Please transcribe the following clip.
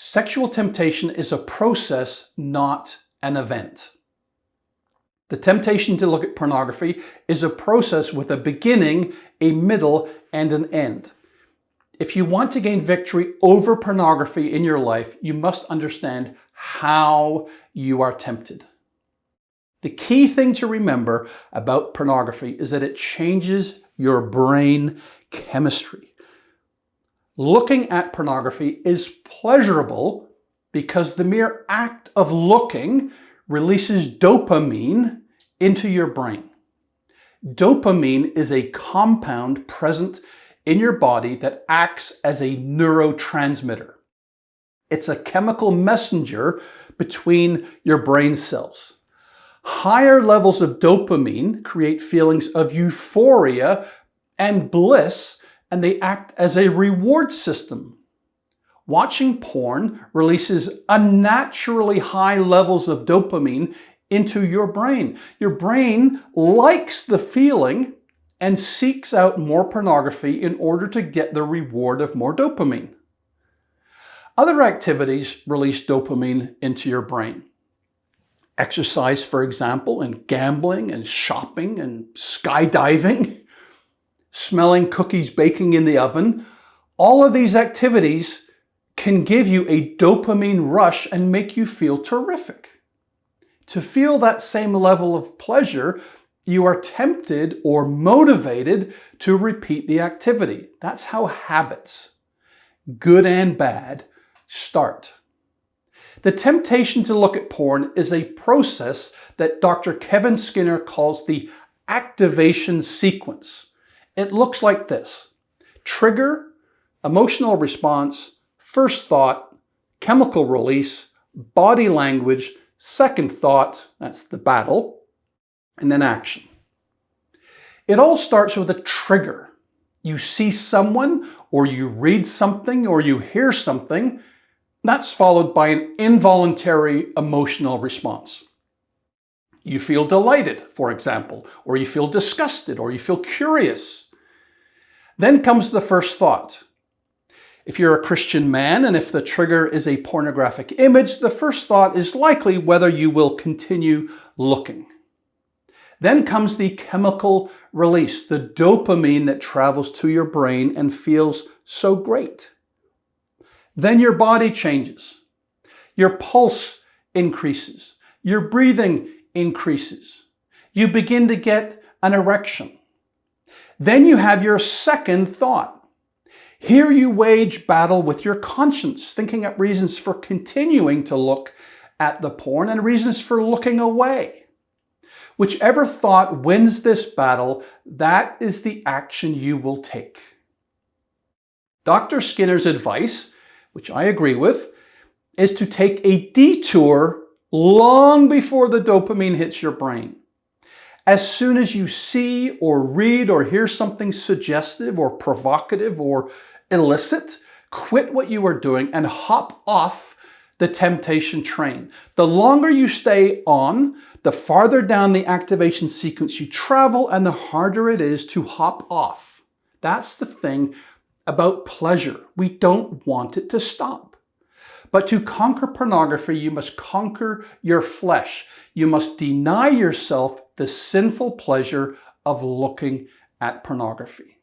Sexual temptation is a process, not an event. The temptation to look at pornography is a process with a beginning, a middle, and an end. If you want to gain victory over pornography in your life, you must understand how you are tempted. The key thing to remember about pornography is that it changes your brain chemistry. Looking at pornography is pleasurable because the mere act of looking releases dopamine into your brain. Dopamine is a compound present in your body that acts as a neurotransmitter. It's a chemical messenger between your brain cells. Higher levels of dopamine create feelings of euphoria and bliss, and they act as a reward system. Watching porn releases unnaturally high levels of dopamine into your brain. Your brain likes the feeling and seeks out more pornography in order to get the reward of more dopamine. Other activities release dopamine into your brain. Exercise, for example, and gambling and shopping and skydiving, smelling cookies baking in the oven. All of these activities can give you a dopamine rush and make you feel terrific. To feel that same level of pleasure, you are tempted or motivated to repeat the activity. That's how habits, good and bad, start. The temptation to look at porn is a process that Dr. Kevin Skinner calls the activation sequence. It looks like this: trigger, emotional response, first thought, chemical release, body language, second thought, that's the battle, and then action. It all starts with a trigger. You see someone, or you read something, or you hear something. That's followed by an involuntary emotional response. You feel delighted, for example, or you feel disgusted, or you feel curious. Then comes the first thought. If you're a Christian man and if the trigger is a pornographic image, the first thought is likely whether you will continue looking. Then comes the chemical release, the dopamine that travels to your brain and feels so great. Then your body changes. Your pulse increases. Your breathing increases. You begin to get an erection. Then you have your second thought. Here you wage battle with your conscience, thinking up reasons for continuing to look at the porn and reasons for looking away. Whichever thought wins this battle, that is the action you will take. Dr. Skinner's advice, which I agree with, is to take a detour long before the dopamine hits your brain. As soon as you see or read or hear something suggestive or provocative or illicit, quit what you are doing and hop off the temptation train. The longer you stay on, the farther down the activation sequence you travel and the harder it is to hop off. That's the thing about pleasure. We don't want it to stop. But to conquer pornography, you must conquer your flesh. You must deny yourself the sinful pleasure of looking at pornography.